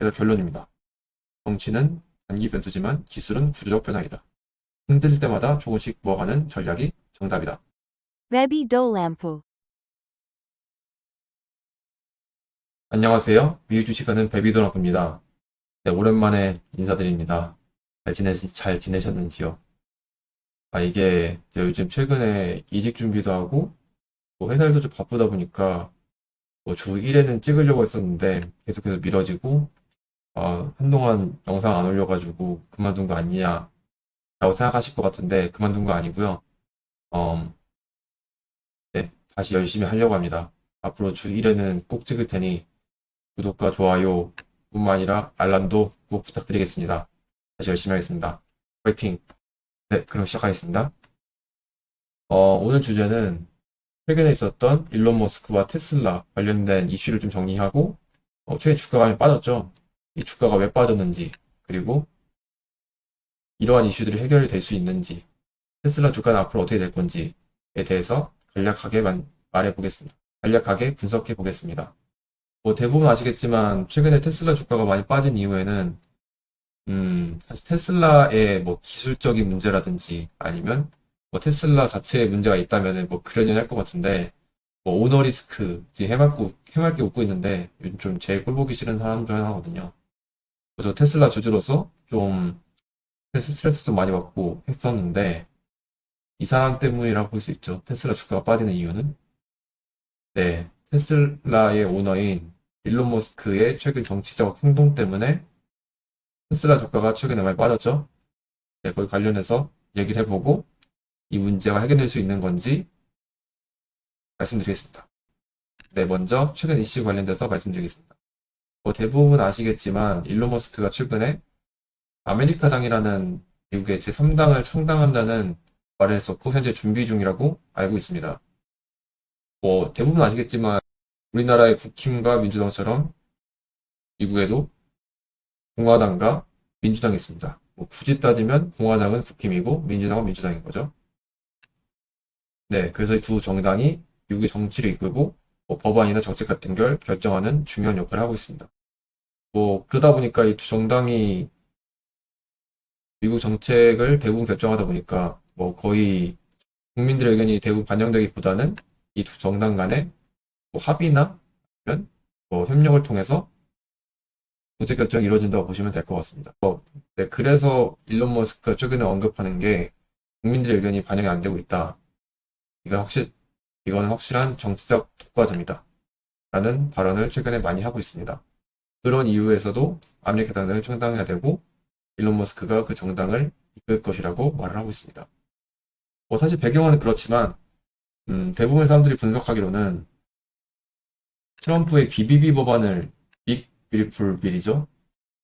그래서 결론입니다. 정치는 단기 변수지만 기술은 구조적 변화이다. 흔들릴 때마다 조금씩 모아가는 전략이 정답이다. Baby Dolampu. 안녕하세요. 미국 주식하는 베비도나프입니다. 네, 오랜만에 인사드립니다. 잘 지내셨는지요? 이게 제가 요즘 최근에 이직 준비도 하고 뭐 회사 일도 좀 바쁘다 보니까 뭐 주 1회는 찍으려고 했었는데 계속해서 미뤄지고 한동안 영상 안 올려가지고 그만둔 거 아니냐 라고 생각하실 것 같은데 그만둔 거 아니고요. 어, 네, 다시 열심히 하려고 합니다. 앞으로 주 1회는 꼭 찍을 테니 구독과 좋아요 뿐만 아니라 알람도 꼭 부탁드리겠습니다. 다시 열심히 하겠습니다. 화이팅! 네, 그럼 시작하겠습니다. 오늘 주제는 최근에 있었던 일론 머스크와 테슬라 관련된 이슈를 좀 정리하고, 최근 주가가 많이 빠졌죠. 이 주가가 왜 빠졌는지, 그리고 이러한 이슈들이 해결이 될 수 있는지, 테슬라 주가는 앞으로 어떻게 될 건지에 대해서 간략하게 말해 보겠습니다. 간략하게 분석해 보겠습니다. 뭐 대부분 아시겠지만, 최근에 테슬라 주가가 많이 빠진 이유에는, 사실 테슬라의 뭐 기술적인 문제라든지 아니면 뭐 테슬라 자체에 문제가 있다면 뭐 그러려니 할 것 같은데, 뭐 오너 리스크, 지금 해맑게 웃고 있는데 요즘 좀 제일 꼴보기 싫은 사람 중 하나거든요. 그래서 테슬라 주주로서 좀 스트레스 좀 많이 받고 했었는데, 이 사람 때문이라고 볼 수 있죠. 테슬라 주가가 빠지는 이유는. 네, 테슬라의 오너인 일론 머스크의 최근 정치적 행동 때문에 테슬라 주가가 최근에 많이 빠졌죠. 네, 거기 관련해서 얘기를 해보고 이 문제가 해결될 수 있는 건지 말씀드리겠습니다. 네, 먼저 최근 이슈 관련돼서 말씀드리겠습니다. 뭐 대부분 아시겠지만 일론 머스크가 최근에 아메리카당이라는 미국의 제3당을 창당한다는 말을 했었고 현재 준비 중이라고 알고 있습니다. 뭐 대부분 아시겠지만 우리나라의 국힘과 민주당처럼 미국에도 공화당과 민주당이 있습니다. 뭐 굳이 따지면 공화당은 국힘이고 민주당은 민주당인 거죠. 네, 그래서 이 두 정당이 미국의 정치를 이끌고 뭐 법안이나 정책 같은 걸 결정하는 중요한 역할을 하고 있습니다. 뭐 그러다 보니까 이 두 정당이 미국 정책을 대부분 결정하다 보니까 뭐 거의 국민들의 의견이 대부분 반영되기보다는 이 두 정당 간의 뭐 합의나 아니면 뭐 협력을 통해서 정책 결정이 이루어진다고 보시면 될 것 같습니다. 네, 그래서 일론 머스크가 최근에 언급하는 게 국민들의 의견이 반영이 안 되고 있다. 이거는 확실한 정치적 독과점이다. 라는 발언을 최근에 많이 하고 있습니다. 그런 이유에서도 아메리카 당을 창당해야 되고 일론 머스크가 그 정당을 이끌 것이라고 말을 하고 있습니다. 뭐 사실 배경은 그렇지만 대부분 사람들이 분석하기로는 트럼프의 BBB 법안을 빅 뷰티풀 빌이죠.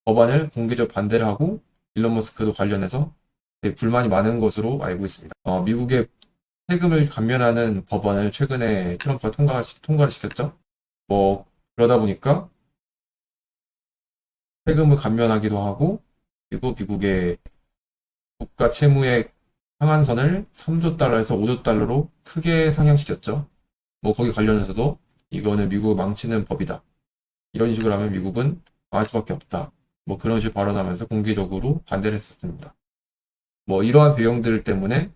법안을 공개적으로 반대를 하고 일론 머스크도 관련해서 되게 불만이 많은 것으로 알고 있습니다. 미국의 세금을 감면하는 법안을 최근에 트럼프가 통과를 시켰죠. 뭐 그러다 보니까 세금을 감면하기도 하고 그리고 미국의 국가 채무의 상한선을 3조 달러에서 5조 달러로 크게 상향시켰죠. 뭐 거기 관련해서도 이거는 미국을 망치는 법이다. 이런 식으로 하면 미국은 망할 수밖에 없다. 뭐 그런 식으로 발언하면서 공개적으로 반대를 했었습니다. 뭐 이러한 배경들 때문에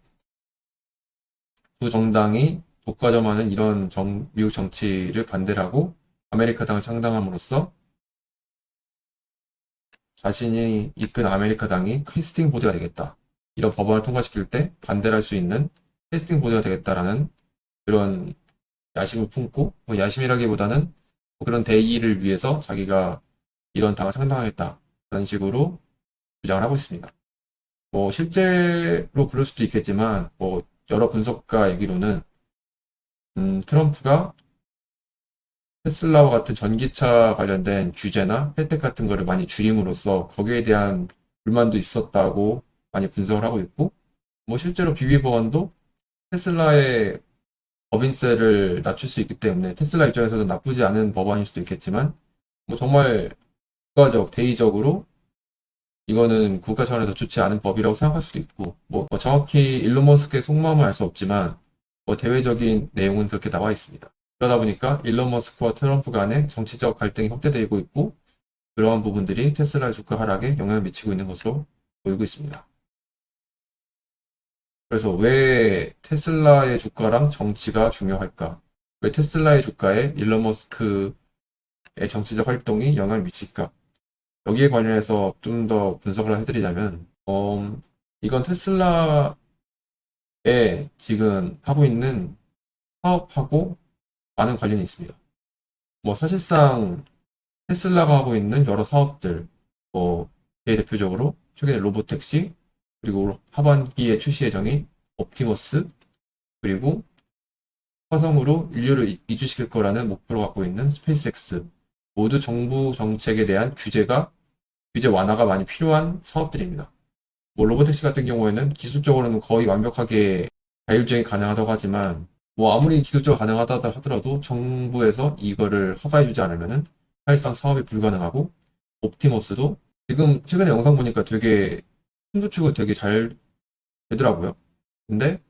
두 정당이 독과점하는 이런 미국 정치를 반대를 하고 아메리카당을 창당함으로써 자신이 이끈 아메리카당이 캐스팅 보드가 되겠다. 이런 법안을 통과시킬 때 반대를 할 수 있는 캐스팅 보드가 되겠다라는 그런 야심을 품고, 뭐 야심이라기보다는 뭐 그런 대의를 위해서 자기가 이런 당을 창당하겠다라는 식으로 주장을 하고 있습니다. 뭐 실제로 그럴 수도 있겠지만 뭐 여러 분석가 얘기로는 트럼프가 테슬라와 같은 전기차 관련된 규제나 혜택 같은 거를 많이 줄임으로써 거기에 대한 불만도 있었다고 많이 분석을 하고 있고, 뭐 실제로 비비 법안도 테슬라의 법인세를 낮출 수 있기 때문에 테슬라 입장에서는 나쁘지 않은 법안일 수도 있겠지만, 뭐 정말 국가적, 대의적으로 이거는 국가 차원에서 좋지 않은 법이라고 생각할 수도 있고, 뭐 정확히 일론 머스크의 속마음을 알 수 없지만, 뭐 대외적인 내용은 그렇게 나와 있습니다. 그러다 보니까 일론 머스크와 트럼프 간의 정치적 갈등이 확대되고 있고, 그러한 부분들이 테슬라의 주가 하락에 영향을 미치고 있는 것으로 보이고 있습니다. 그래서 왜 테슬라의 주가랑 정치가 중요할까? 왜 테슬라의 주가에 일론 머스크의 정치적 활동이 영향을 미칠까? 여기에 관련해서 좀 더 분석을 해드리자면, 이건 테슬라의 지금 하고 있는 사업하고 많은 관련이 있습니다. 뭐 사실상 테슬라가 하고 있는 여러 사업들, 뭐 대표적으로 최근에 로보택시, 그리고 하반기에 출시 예정인 옵티머스, 그리고 화성으로 인류를 이주시킬 거라는 목표로 갖고 있는 스페이스X, 모두 정부 정책에 대한 규제 완화가 많이 필요한 사업들입니다. 뭐 로보택시 같은 경우에는 기술적으로는 거의 완벽하게 자율주행이 가능하다고 하지만, 뭐 아무리 기술적으로 가능하다 하더라도 정부에서 이거를 허가해주지 않으면은 사실상 사업이 불가능하고, 옵티머스도 지금 최근에 영상 보니까 되게 힘도축을 되게 잘 되더라고요. 근데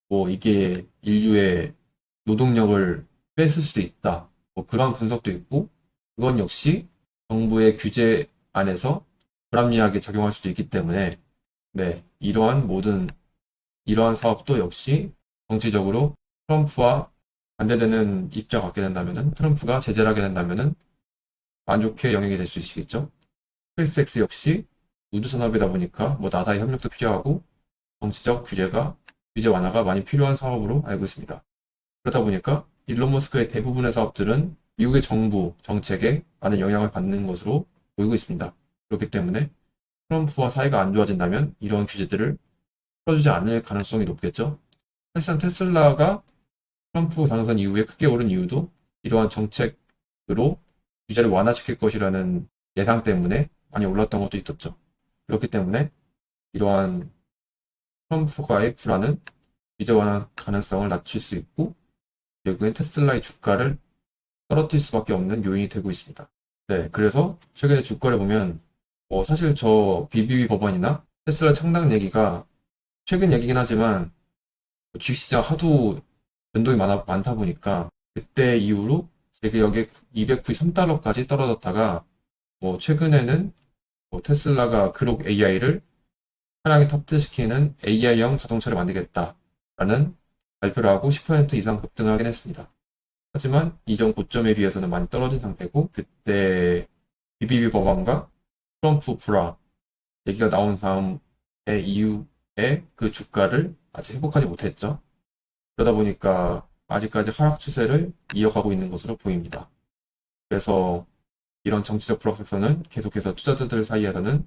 뭐 이게 인류의 노동력을 뺏을 수도 있다. 뭐 그런 분석도 있고, 그건 역시 정부의 규제 안에서 불합리하게 작용할 수도 있기 때문에, 네, 이러한 사업도 역시 정치적으로 트럼프와 반대되는 입장 갖게 된다면은, 트럼프가 제재를 하게 된다면은 안 좋게 영향이 될 수 있겠죠. 스페이스X 역시 우주 산업이다 보니까 뭐 나사의 협력도 필요하고 정치적 규제 완화가 많이 필요한 사업으로 알고 있습니다. 그러다 보니까 일론 머스크의 대부분의 사업들은 미국의 정부 정책에 많은 영향을 받는 것으로 보이고 있습니다. 그렇기 때문에 트럼프와 사이가 안 좋아진다면 이런 규제들을 풀어주지 않을 가능성이 높겠죠. 사실상 테슬라가 트럼프 당선 이후에 크게 오른 이유도 이러한 정책으로 규제를 완화시킬 것이라는 예상 때문에 많이 올랐던 것도 있었죠. 그렇기 때문에 이러한 트럼프와의 불안은 규제 완화 가능성을 낮출 수 있고, 결국엔 테슬라의 주가를 떨어뜨릴 수밖에 없는 요인이 되고 있습니다. 네, 그래서 최근에 주가를 보면 사실 저 BBB 법안이나 테슬라 창당 얘기가 최근 얘기긴 하지만 주식시장 하도 변동이 많다 보니까 그때 이후로 세계역에 293달러까지 떨어졌다가 최근에는 테슬라가 그록 AI를 차량에 탑재시키는 AI형 자동차를 만들겠다라는 발표를 하고 10% 이상 급등하긴 했습니다. 하지만 이전 고점에 비해서는 많이 떨어진 상태고, 그때 BBB 법안과 트럼프 불화 얘기가 나온 다음에 이후에 그 주가를 아직 회복하지 못했죠. 그러다 보니까 아직까지 하락 추세를 이어가고 있는 것으로 보입니다. 그래서 이런 정치적 불확실성은 계속해서 투자자들 사이에서는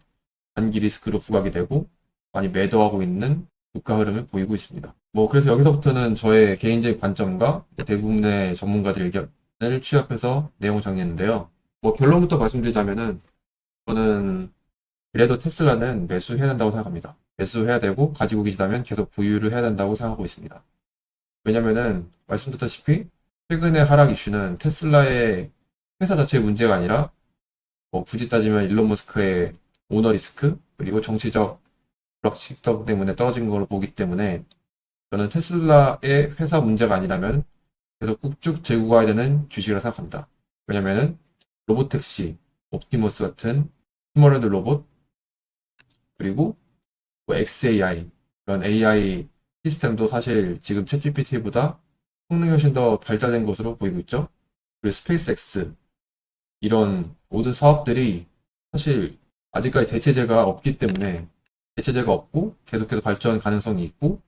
단기 리스크로 부각이 되고 많이 매도하고 있는 주가 흐름을 보이고 있습니다. 그래서 여기서부터는 저의 개인적인 관점과 대부분의 전문가들 의견을 취합해서 내용을 정리했는데요. 결론부터 말씀드리자면은 저는 그래도 테슬라는 매수해야 된다고 생각합니다. 매수해야 되고 가지고 계시다면 계속 보유를 해야 된다고 생각하고 있습니다. 왜냐면은 말씀드렸다시피 최근의 하락 이슈는 테슬라의 회사 자체의 문제가 아니라 굳이 따지면 일론 머스크의 오너 리스크 그리고 정치적 불확실성 때문에 떨어진 걸로 보기 때문에 저는 테슬라의 회사 문제가 아니라면 계속 꾹쭉 들고 가야 되는 주식이라 생각합니다. 왜냐면은 로보택시, 옵티머스 같은 휴머노이드 로봇 그리고 XAI 이런 AI 시스템도 사실 지금 챗GPT보다 성능이 훨씬 더 발달된 것으로 보이고 있죠. 그리고 스페이스X 이런 모든 사업들이 사실 아직까지 대체제가 없기 때문에 대체제가 없고 계속해서 발전 가능성이 있고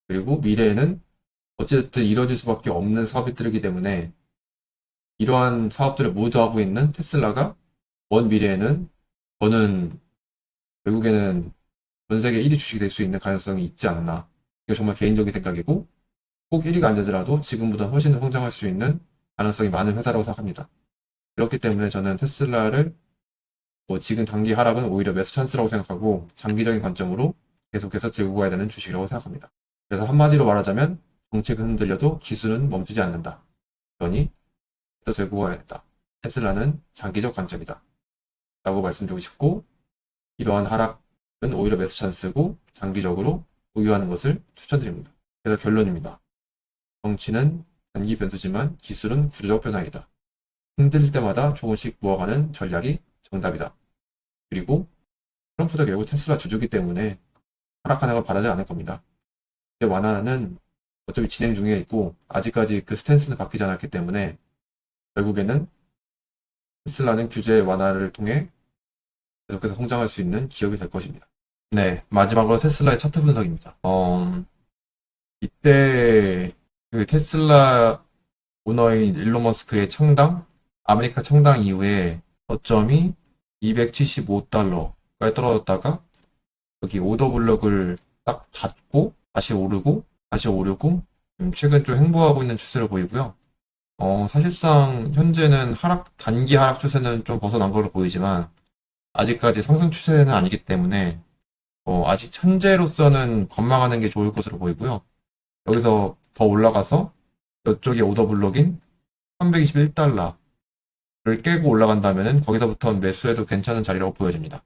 그리고 미래에는 어쨌든 이뤄질 수밖에 없는 사업들이기 때문에 이러한 사업들을 모두 하고 있는 테슬라가 먼 미래에는 저는 결국에는 전 세계 1위 주식이 될 수 있는 가능성이 있지 않나. 이거 정말 개인적인 생각이고 꼭 1위가 안 되더라도 지금보다 훨씬 더 성장할 수 있는 가능성이 많은 회사라고 생각합니다. 그렇기 때문에 저는 테슬라를 지금 단기 하락은 오히려 매수 찬스라고 생각하고 장기적인 관점으로 계속해서 들고 가야 되는 주식이라고 생각합니다. 그래서 한마디로 말하자면 정책은 흔들려도 기술은 멈추지 않는다. 그러니 더 들고 가야 된다. 테슬라는 장기적 관점이다. 라고 말씀드리고 싶고 이러한 하락은 오히려 매수 찬스고 장기적으로 보유하는 것을 추천드립니다. 그래서 결론입니다. 정치는 단기 변수지만 기술은 구조적 변화이다. 흔들릴 때마다 조금씩 모아가는 전략이 정답이다. 그리고 트럼프도 결국 테슬라 주주기 때문에 하락하는 걸 바라지 않을 겁니다. 규제 완화는 어차피 진행 중에 있고 아직까지 그 스탠스는 바뀌지 않았기 때문에 결국에는 테슬라는 규제 완화를 통해 계속해서 성장할 수 있는 기업이 될 것입니다. 네, 마지막으로 테슬라의 차트 분석입니다. 이때 그 테슬라 오너인 일론 머스크의 창당, 아메리카 창당 이후에 저점이 275달러까지 떨어졌다가 여기 오더블럭을 딱 닫고 다시 오르고 다시 오르고 최근 좀 횡보하고 있는 추세를 보이고요. 사실상 현재는 단기 하락 추세는 좀 벗어난 걸로 보이지만 아직까지 상승 추세는 아니기 때문에 아직 현재로서는 관망하는 게 좋을 것으로 보이고요. 여기서 더 올라가서 이쪽의 오더블록인 321달러를 깨고 올라간다면은 거기서부터 매수해도 괜찮은 자리라고 보여집니다.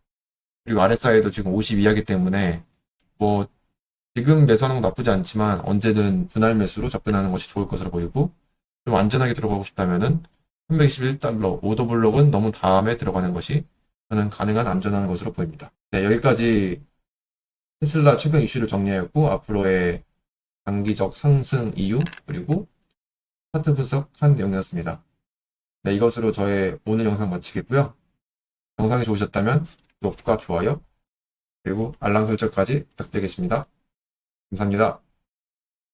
그리고 RSI도 지금 52하기 때문에 뭐 지금 매수하는 건 나쁘지 않지만 언제든 분할 매수로 접근하는 것이 좋을 것으로 보이고 좀 안전하게 들어가고 싶다면은 321달러 오더블록은 너무 다음에 들어가는 것이 저는 가능한 안전한 것으로 보입니다. 네, 여기까지 테슬라 최근 이슈를 정리했고 앞으로의 단기적 상승 이유 그리고 차트 분석한 내용이었습니다. 네, 이것으로 저의 오늘 영상 마치겠고요. 영상이 좋으셨다면 구독과 좋아요 그리고 알람 설정까지 부탁드리겠습니다. 감사합니다.